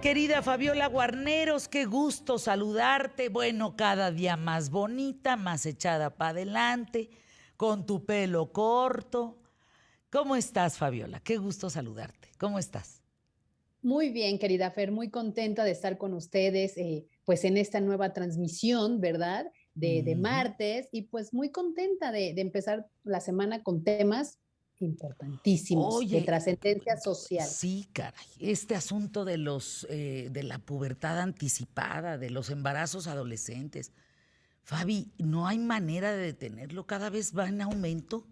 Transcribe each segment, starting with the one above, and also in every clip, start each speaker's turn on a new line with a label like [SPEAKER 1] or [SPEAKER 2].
[SPEAKER 1] Querida Fabiola Guarneros, qué gusto saludarte. Bueno, cada día más bonita, más echada para adelante, con tu pelo corto. ¿Cómo estás, Fabiola? Qué gusto saludarte. ¿Cómo estás?
[SPEAKER 2] Muy bien, querida Fer, muy contenta de estar con ustedes, pues en esta nueva transmisión, ¿verdad? De
[SPEAKER 1] Ujú.
[SPEAKER 2] martes y pues muy contenta de empezar la semana con temas importantísimos de
[SPEAKER 1] Oye,
[SPEAKER 2] trascendencia social.
[SPEAKER 1] sí, caray, este asunto de de la pubertad anticipada, de los embarazos adolescentes. Fabi, ¿no hay manera de detenerlo? Cada vez va en aumento.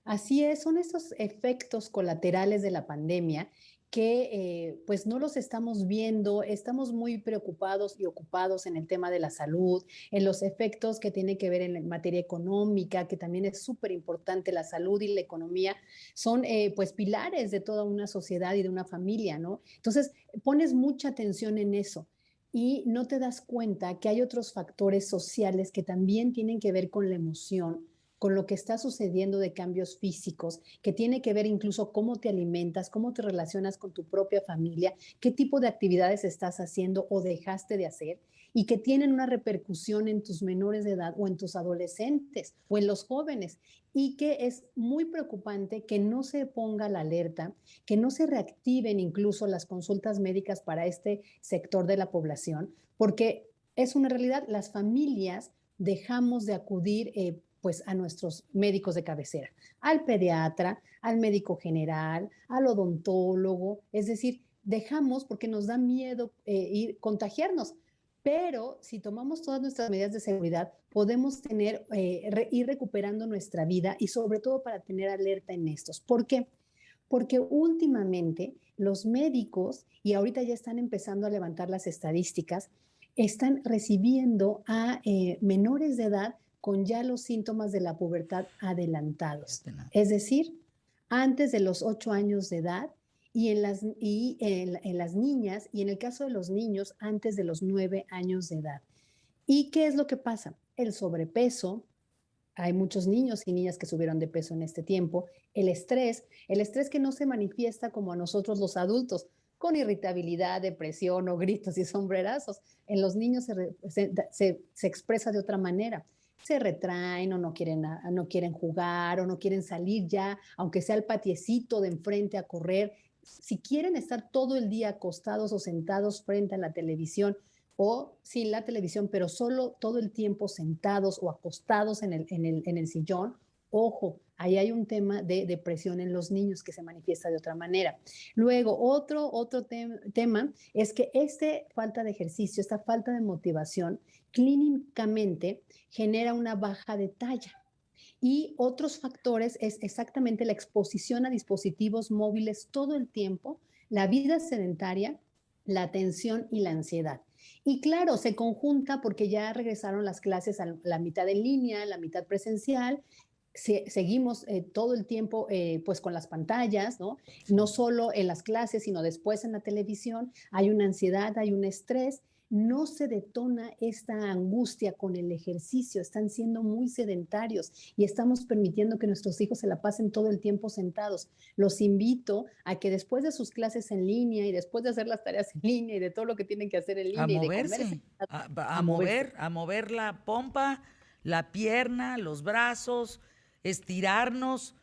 [SPEAKER 2] Así es, son esos efectos colaterales de la pandemia que pues no los estamos viendo, estamos muy preocupados y ocupados en el tema de la salud, en los efectos que tienen que ver en materia económica, que también es súper importante. La salud y la economía son pues pilares de toda una sociedad y de una familia, ¿no? Entonces pones mucha atención en eso y no te das cuenta que hay otros factores sociales que también tienen que ver con la emoción, con lo que está sucediendo de cambios físicos, que tiene que ver incluso cómo te alimentas, cómo te relacionas con tu propia familia, qué tipo de actividades estás haciendo o dejaste de hacer, y que tienen una repercusión en tus menores de edad o en tus adolescentes o en los jóvenes, y que es muy preocupante que no se ponga la alerta, que no se reactiven incluso las consultas médicas para este sector de la población, porque es una realidad. Las familias dejamos de acudir pues a nuestros médicos de cabecera, al pediatra, al médico general, al odontólogo, es decir, dejamos porque nos da miedo ir contagiarnos. Pero si tomamos todas nuestras medidas de seguridad, podemos ir recuperando nuestra vida, y sobre todo para tener alerta en estos. ¿Por qué? Porque últimamente los médicos, y ahorita ya están empezando a levantar las estadísticas, están recibiendo a menores de edad con ya los síntomas de la pubertad adelantados. Es decir, antes de los 8 años de edad, y en las niñas, y en el caso de los niños, antes de los 9 años de edad. ¿Y qué es lo que pasa? El sobrepeso, hay muchos niños y niñas que subieron de peso en este tiempo. El estrés que no se manifiesta como a nosotros los adultos, con irritabilidad, depresión o gritos y sombrerazos. En los niños se expresa de otra manera. Se retraen o no quieren jugar o no quieren salir ya, aunque sea al patiecito de enfrente a correr. Si quieren estar todo el día acostados o sentados frente a la televisión, o sin la televisión, pero solo todo el tiempo sentados o acostados en el sillón, ojo, ahí hay un tema de depresión en los niños que se manifiesta de otra manera. Luego, tema es que esta falta de ejercicio, esta falta de motivación, clínicamente genera una baja de talla. Y otros factores es exactamente la exposición a dispositivos móviles todo el tiempo, la vida sedentaria, la tensión y la ansiedad. Y claro, se conjunta porque ya regresaron las clases a la mitad en línea, la mitad presencial. Seguimos todo el tiempo pues con las pantallas, ¿no? No
[SPEAKER 1] Sí.
[SPEAKER 2] solo en las clases, sino después en la televisión. Hay una ansiedad, hay un estrés. No se detona esta angustia con el ejercicio. Están siendo muy sedentarios y estamos permitiendo que nuestros hijos se la pasen todo el tiempo sentados. Los invito a que después de sus clases en línea y después de hacer las tareas en línea y de todo lo que tienen que hacer en
[SPEAKER 1] A
[SPEAKER 2] línea y de comerse,
[SPEAKER 1] moverse,
[SPEAKER 2] a moverse.
[SPEAKER 1] a mover la pompa, la pierna, los brazos, estirarnos.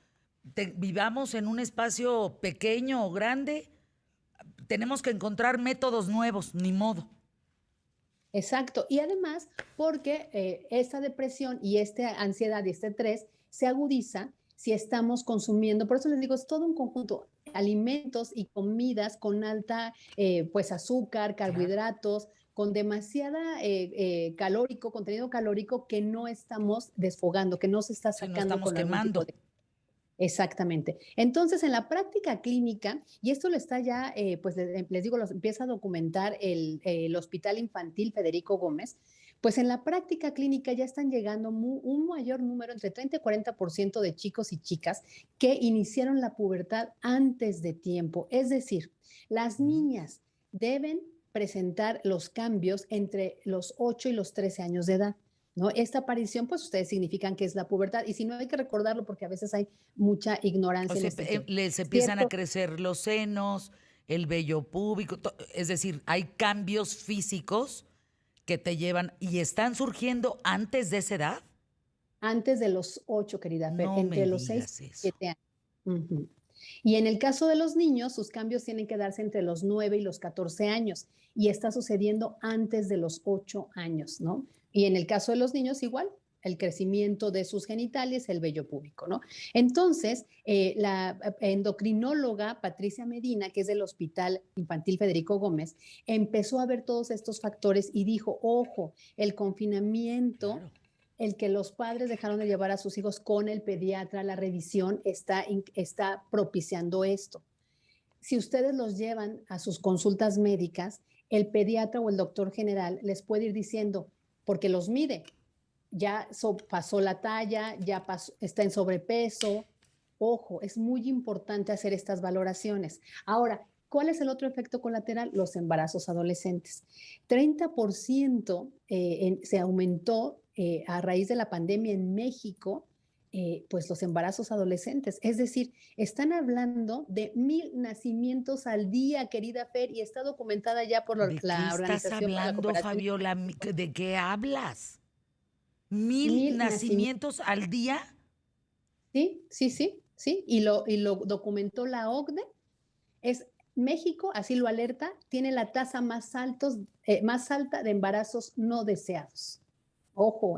[SPEAKER 1] Vivamos en un espacio pequeño o grande, tenemos que encontrar métodos nuevos, ni modo.
[SPEAKER 2] Exacto. Y además, porque esta depresión y esta ansiedad y este estrés se agudiza si estamos consumiendo, por eso les digo, es todo un conjunto, alimentos y comidas con alta pues azúcar,
[SPEAKER 1] Claro,
[SPEAKER 2] carbohidratos, con demasiada contenido calórico que no estamos desfogando, que no se está
[SPEAKER 1] si no
[SPEAKER 2] sacando
[SPEAKER 1] estamos
[SPEAKER 2] con algún tipo
[SPEAKER 1] quemando.
[SPEAKER 2] de... Exactamente. Entonces, en la práctica clínica, y esto lo está ya, pues les digo, empieza a documentar el Hospital Infantil Federico Gómez, pues en la práctica clínica ya están llegando un mayor número, entre 30 y 40% de chicos y chicas que iniciaron la pubertad antes de tiempo. Es decir, las
[SPEAKER 1] Mm.
[SPEAKER 2] niñas deben presentar los cambios entre los 8 y los 13 años de edad. ¿No? Esta aparición, pues ustedes significan que es la pubertad, y si no hay que recordarlo porque a veces hay mucha
[SPEAKER 1] O
[SPEAKER 2] ignorancia en
[SPEAKER 1] sea,
[SPEAKER 2] este tema.
[SPEAKER 1] les empiezan a
[SPEAKER 2] Cierto,
[SPEAKER 1] crecer los senos, el vello púbico, es decir, hay cambios físicos que te llevan y están surgiendo antes de esa edad.
[SPEAKER 2] Antes de los 8, querida Fer,
[SPEAKER 1] No me
[SPEAKER 2] entre los 6
[SPEAKER 1] digas
[SPEAKER 2] y
[SPEAKER 1] eso.
[SPEAKER 2] 7 años. Ujú. Y en el caso de los niños, sus cambios tienen que darse entre los 9 y los 14 años y está sucediendo antes de los 8 años, ¿no? Y en el caso de los niños, igual, el crecimiento de sus genitales, el vello púbico, ¿no? Entonces, la endocrinóloga Patricia Medina, que es del Hospital Infantil Federico Gómez, empezó a ver todos estos factores y dijo, ojo, el confinamiento,
[SPEAKER 1] Claro.
[SPEAKER 2] el que los padres dejaron de llevar a sus hijos con el pediatra, la revisión está propiciando esto. Si ustedes los llevan a sus consultas médicas, el pediatra o el doctor general les puede ir diciendo, porque los mide, ya pasó la talla, ya pasó, está en sobrepeso. Ojo, es muy importante hacer estas valoraciones. Ahora, ¿cuál es el otro efecto colateral? Los embarazos adolescentes. 30% se aumentó a raíz de la pandemia en México, pues los embarazos adolescentes. Es decir, están hablando de 1,000 nacimientos al día, querida Fer, y está documentada ya por
[SPEAKER 1] ¿De qué
[SPEAKER 2] la
[SPEAKER 1] estás
[SPEAKER 2] Organización para la
[SPEAKER 1] hablando,
[SPEAKER 2] Cooperación.
[SPEAKER 1] Fabiola? ¿De qué hablas? ¿Mil
[SPEAKER 2] 1,000 nacimientos.
[SPEAKER 1] nacimientos al día?
[SPEAKER 2] Sí, sí, sí, sí, y lo documentó la OCDE. Es México, así lo alerta, tiene la tasa más alta de embarazos no deseados. Ojo,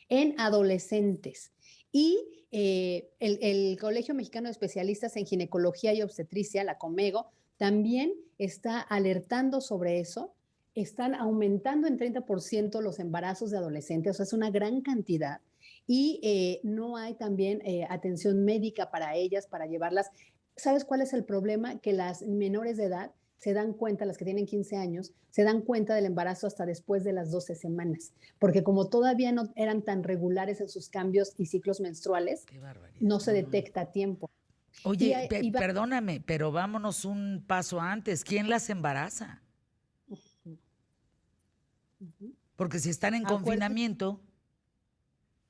[SPEAKER 2] en adolescentes. Y el Colegio Mexicano de Especialistas en Ginecología y Obstetricia, la COMEGO, también está alertando sobre eso. Están aumentando en 30% los embarazos de adolescentes, o sea, es una gran cantidad. Y no hay también atención médica para ellas, para llevarlas. ¿Sabes cuál es el problema? Que las menores de edad se dan cuenta, las que tienen 15 años, se dan cuenta del embarazo hasta después de las 12 semanas, porque como todavía no eran tan regulares en sus cambios y ciclos menstruales,
[SPEAKER 1] Qué barbaridad.
[SPEAKER 2] no se
[SPEAKER 1] No, no, no.
[SPEAKER 2] detecta a tiempo. Y,
[SPEAKER 1] Oye,
[SPEAKER 2] y va,
[SPEAKER 1] perdóname, pero vámonos un paso antes. ¿Quién las embaraza? Porque si están en
[SPEAKER 2] acuérdense,
[SPEAKER 1] confinamiento,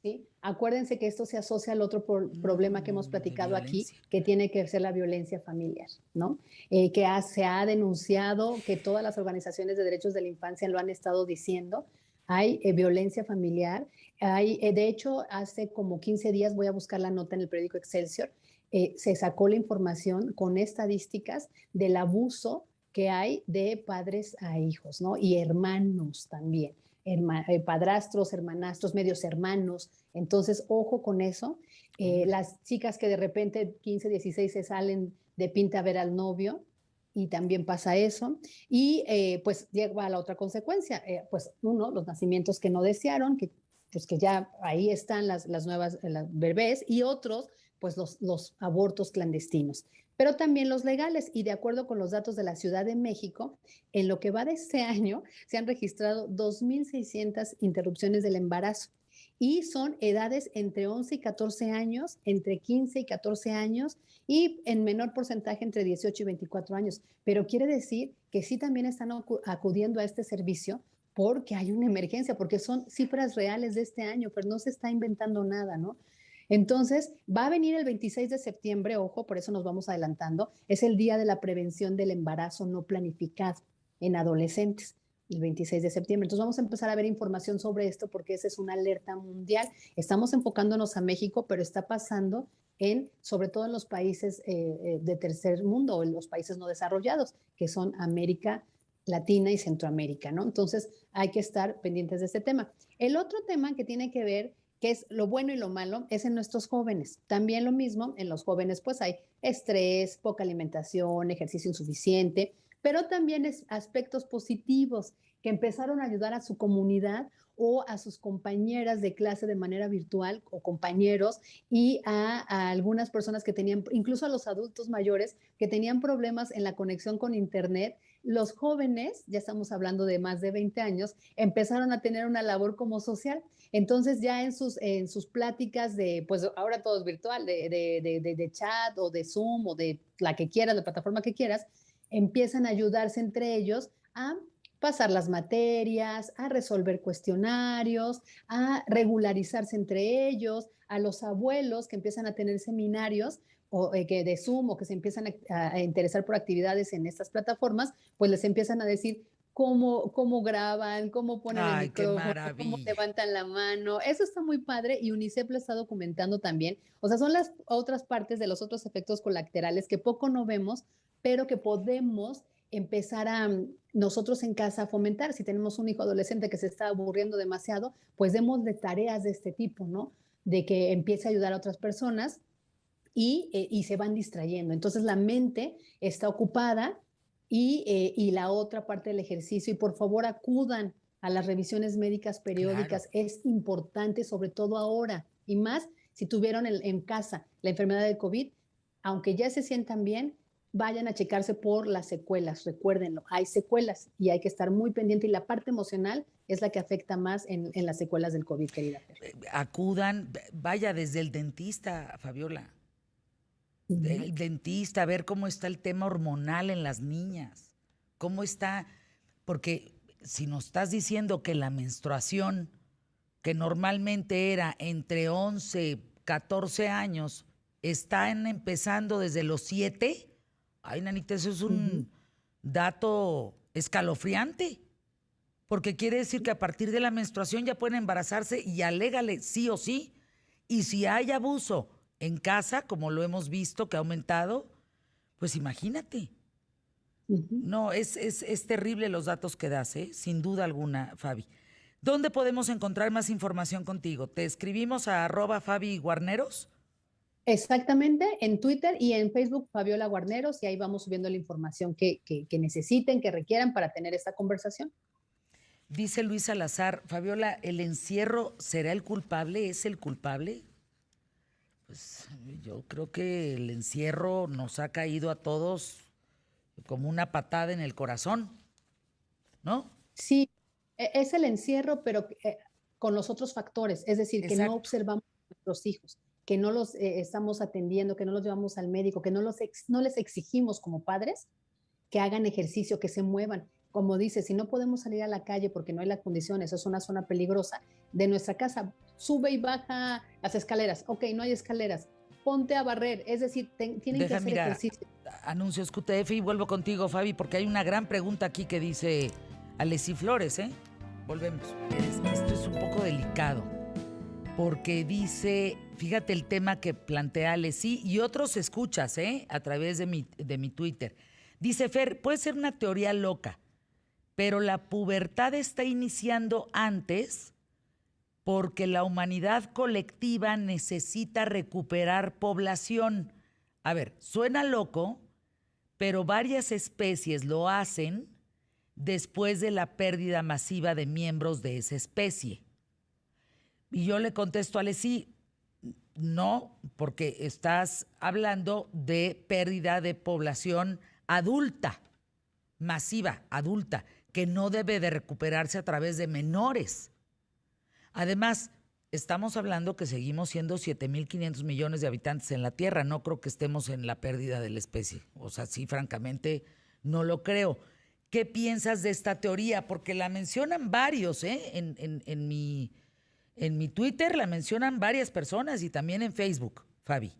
[SPEAKER 2] ¿sí? Acuérdense que esto se asocia al otro problema que
[SPEAKER 1] no,
[SPEAKER 2] hemos
[SPEAKER 1] no, de
[SPEAKER 2] platicado aquí,
[SPEAKER 1] violencia.
[SPEAKER 2] que tiene que ser la violencia familiar, ¿no? Se ha denunciado, que todas las organizaciones de derechos de la infancia lo han estado diciendo, hay violencia familiar. De hecho, hace como 15 días, voy a buscar la nota en el periódico Excelsior, se sacó la información con estadísticas del abuso que hay de padres a hijos, ¿no? Y hermanos también, padrastros, hermanastros, medios hermanos. Entonces, ojo con eso.
[SPEAKER 1] Hombre,
[SPEAKER 2] Las chicas que de repente 15, 16 se salen de pinta a ver al novio, y también pasa eso. Y pues llega a la otra consecuencia, pues uno, los nacimientos que no desearon, pues que ya ahí están las nuevas las bebés, y otros, pues los abortos clandestinos, pero también los legales. Y de acuerdo con los datos de la Ciudad de México, en lo que va de este año se han registrado 2,600 interrupciones del embarazo, y son edades entre 11 y 14 años, entre 15 y 14 años, y en menor porcentaje entre 18 y 24 años. Pero quiere decir que sí también están acudiendo a este servicio porque hay una emergencia, porque son cifras reales de este año, pero no se está inventando nada, ¿no? Entonces, va a venir el 26 de septiembre, ojo, por eso nos vamos adelantando, es el Día de la Prevención del Embarazo No Planificado en adolescentes, el 26 de septiembre. Entonces vamos a empezar a ver información sobre esto porque esa es una alerta mundial. Estamos enfocándonos a México, pero está pasando sobre todo en los países de tercer mundo, o en los países no desarrollados, que son América Latina y Centroamérica, ¿no? Entonces hay que estar pendientes de este tema. El otro tema que tiene que ver, que es lo bueno y lo malo, es en nuestros jóvenes. También lo mismo, en los jóvenes pues hay estrés, poca alimentación, ejercicio insuficiente, pero también es aspectos positivos, que empezaron a ayudar a su comunidad o a sus compañeras de clase de manera virtual, o compañeros, y a algunas personas que tenían, incluso a los adultos mayores que tenían problemas en la conexión con internet. Los jóvenes, ya estamos hablando de más de 20 años, empezaron a tener una labor como social. Entonces ya en sus pláticas de, pues ahora todo es virtual, de chat o de Zoom o de la que quieras, la plataforma que quieras, empiezan a ayudarse entre ellos a pasar las materias, a resolver cuestionarios, a regularizarse entre ellos, a los abuelos que empiezan a tener seminarios o que de Zoom o que se empiezan a interesar por actividades en estas plataformas, pues les empiezan a decir cómo graban, cómo ponen el
[SPEAKER 1] Ay, qué
[SPEAKER 2] micrófono, cómo
[SPEAKER 1] maravilla.
[SPEAKER 2] levantan la mano. Eso está muy padre y UNICEF lo está documentando también. O sea, son las otras partes de los otros efectos colaterales que poco no vemos, pero que podemos empezar a nosotros en casa a fomentar. Si tenemos un hijo adolescente que se está aburriendo demasiado, pues démosle tareas de este tipo, ¿no? De que empiece a ayudar a otras personas y se van distrayendo. Entonces la mente está ocupada y la otra parte del ejercicio. Y por favor acudan a las revisiones médicas
[SPEAKER 1] Claro.
[SPEAKER 2] periódicas. Es importante, sobre todo ahora. Y más si tuvieron en casa la enfermedad del COVID, aunque ya se sientan bien, vayan a checarse por las secuelas. Recuérdenlo, hay secuelas y hay que estar muy pendiente. Y la parte emocional es la que afecta más en las secuelas del COVID, querida Fer.
[SPEAKER 1] Acudan, vaya desde el dentista, Fabiola.
[SPEAKER 2] Uh -huh.
[SPEAKER 1] El dentista, a ver cómo está el tema hormonal en las niñas. Cómo está, porque si nos estás diciendo que la menstruación, que normalmente era entre 11, 14 años, están empezando desde los 7. Ay, nanita, eso es
[SPEAKER 2] Uh -huh.
[SPEAKER 1] un dato escalofriante, porque quiere decir que a partir de la menstruación ya pueden embarazarse y alégale sí o sí. Y si hay abuso en casa, como lo hemos visto que ha aumentado, pues imagínate.
[SPEAKER 2] Uh -huh.
[SPEAKER 1] No, es terrible los datos que das, ¿eh? Sin duda alguna, Fabi. ¿Dónde podemos encontrar más información contigo? ¿Te escribimos a @FabiGuarneros?
[SPEAKER 2] Exactamente, en Twitter y en Facebook, Fabiola Guarneros, y ahí vamos subiendo la información que necesiten, que requieran para tener esta conversación.
[SPEAKER 1] Dice Luis Salazar, Fabiola, ¿el encierro será el culpable? ¿Es el culpable? Pues yo creo que el encierro nos ha caído a todos como una patada en el corazón, ¿no?
[SPEAKER 2] Sí, es el encierro, pero con los otros factores, es decir, que no
[SPEAKER 1] Exacto.
[SPEAKER 2] observamos a nuestros hijos, que no los estamos atendiendo, que no los llevamos al médico, que no les exigimos como padres que hagan ejercicio, que se muevan. Como dice, si no podemos salir a la calle porque no hay las condiciones, es una zona peligrosa, de nuestra casa sube y baja las escaleras. Ok, no hay escaleras, ponte a barrer, es decir, tienen que
[SPEAKER 1] Deja,
[SPEAKER 2] hacer
[SPEAKER 1] mira,
[SPEAKER 2] ejercicio.
[SPEAKER 1] anuncios QTF y vuelvo contigo, Fabi, porque hay una gran pregunta aquí que dice Alessi Flores, ¿eh? Volvemos. Esto es un poco delicado, porque dice, fíjate el tema que plantea Alessi y otros escuchas, ¿eh? A través de mi Twitter. Dice, Fer, puede ser una teoría loca, pero la pubertad está iniciando antes porque la humanidad colectiva necesita recuperar población. A ver, suena loco, pero varias especies lo hacen después de la pérdida masiva de miembros de esa especie. Y yo le contesto a Alessi, no, porque estás hablando de pérdida de población adulta, masiva, adulta, que no debe de recuperarse a través de menores. Además, estamos hablando que seguimos siendo 7.500 millones de habitantes en la Tierra. No creo que estemos en la pérdida de la especie. O sea, sí, francamente, no lo creo. ¿Qué piensas de esta teoría? Porque la mencionan varios, ¿eh? En mi Twitter la mencionan varias personas y también en Facebook, Fabi.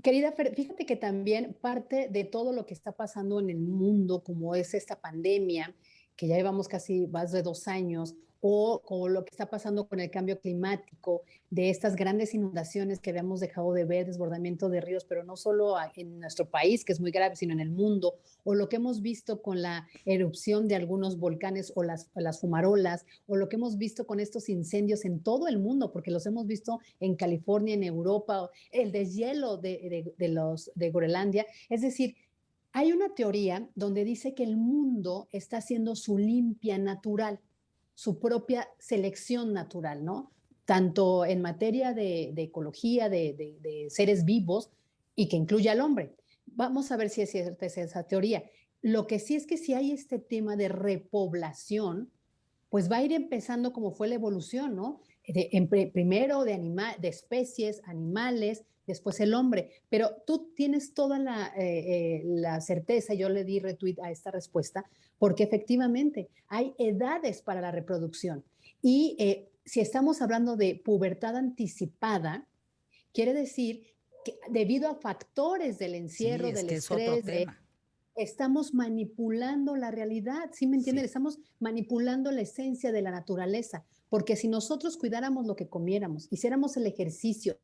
[SPEAKER 2] Querida Fer, fíjate que también parte de todo lo que está pasando en el mundo, como es esta pandemia, que ya llevamos casi más de 2 años, o lo que está pasando con el cambio climático, de estas grandes inundaciones que habíamos dejado de ver, desbordamiento de ríos, pero no solo en nuestro país, que es muy grave, sino en el mundo, o lo que hemos visto con la erupción de algunos volcanes o las fumarolas, o lo que hemos visto con estos incendios en todo el mundo, porque los hemos visto en California, en Europa, el deshielo de Groenlandia. Es decir, hay una teoría donde dice que el mundo está haciendo su limpia natural, su propia selección natural, ¿no? Tanto en materia de ecología, de seres vivos y que incluye al hombre. Vamos a ver si es cierta esa teoría. Lo que sí es que si hay este tema de repoblación, pues va a ir empezando como fue la evolución, ¿no? Primero de especies, animales, después el hombre. Pero tú tienes toda la certeza, yo le di retweet a esta respuesta, porque efectivamente hay edades para la reproducción. Y si estamos hablando de pubertad anticipada, quiere decir que debido a factores del
[SPEAKER 1] Sí,
[SPEAKER 2] encierro,
[SPEAKER 1] es
[SPEAKER 2] del
[SPEAKER 1] que es otro
[SPEAKER 2] estrés,
[SPEAKER 1] tema.
[SPEAKER 2] estamos manipulando la realidad, ¿sí me entienden?
[SPEAKER 1] Sí,
[SPEAKER 2] Estamos manipulando la esencia de la naturaleza, porque si nosotros cuidáramos lo que comiéramos, hiciéramos el ejercicio,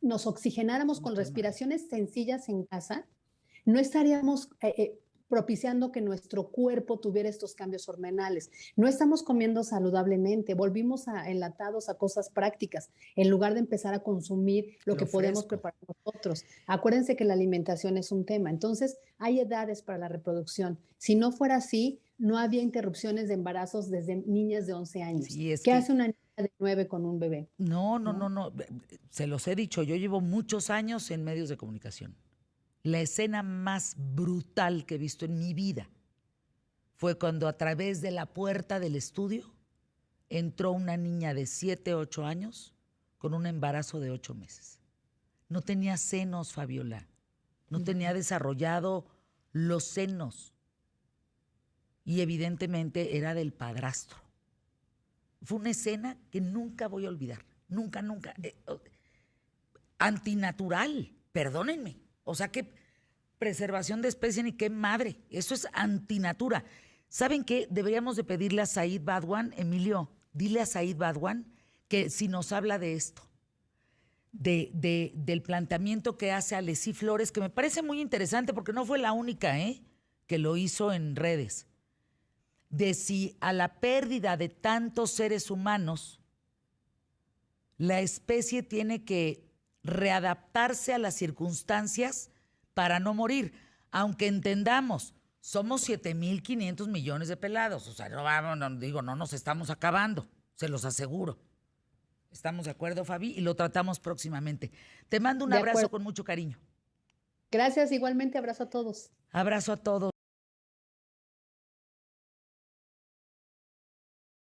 [SPEAKER 2] nos
[SPEAKER 1] es
[SPEAKER 2] oxigenáramos
[SPEAKER 1] un
[SPEAKER 2] con
[SPEAKER 1] tema.
[SPEAKER 2] respiraciones sencillas en casa, no estaríamos propiciando que nuestro cuerpo tuviera estos cambios hormonales. No estamos comiendo saludablemente, volvimos enlatados a cosas prácticas, en lugar de empezar a consumir lo
[SPEAKER 1] Lo
[SPEAKER 2] que podemos
[SPEAKER 1] fresco.
[SPEAKER 2] preparar nosotros. Acuérdense que la alimentación es un tema. Entonces, hay edades para la reproducción. Si no fuera así, no había interrupciones de embarazos desde niñas de 11 años.
[SPEAKER 1] Sí, es
[SPEAKER 2] ¿Qué
[SPEAKER 1] que
[SPEAKER 2] hace una niña de 9 con un bebé?
[SPEAKER 1] no, no,
[SPEAKER 2] ¿No?
[SPEAKER 1] no, no. Se los he dicho, yo llevo muchos años en medios de comunicación. La escena más brutal que he visto en mi vida fue cuando a través de la puerta del estudio entró una niña de 7, 8 años con un embarazo de 8 meses. No tenía senos, Fabiola. No tenía desarrollado los senos. Y evidentemente era del padrastro. Fue una escena que nunca voy a olvidar. Nunca, nunca. Antinatural, perdónenme. O sea, qué preservación de especie ni qué madre. Eso es antinatura. ¿Saben qué? Deberíamos de pedirle a Said Badwan, Emilio, dile a Said Badwan que si nos habla de esto, del planteamiento que hace Alessi Flores, que me parece muy interesante porque no fue la única que lo hizo en redes, de si a la pérdida de tantos seres humanos, la especie tiene que readaptarse a las circunstancias para no morir, aunque entendamos, somos 7.500 millones de pelados, o sea, no nos estamos acabando, se los aseguro. ¿Estamos de acuerdo, Fabi? Y lo tratamos próximamente. Te mando un
[SPEAKER 2] De
[SPEAKER 1] abrazo
[SPEAKER 2] acuerdo.
[SPEAKER 1] con mucho cariño.
[SPEAKER 2] Gracias, igualmente abrazo a todos.
[SPEAKER 1] Abrazo a todos.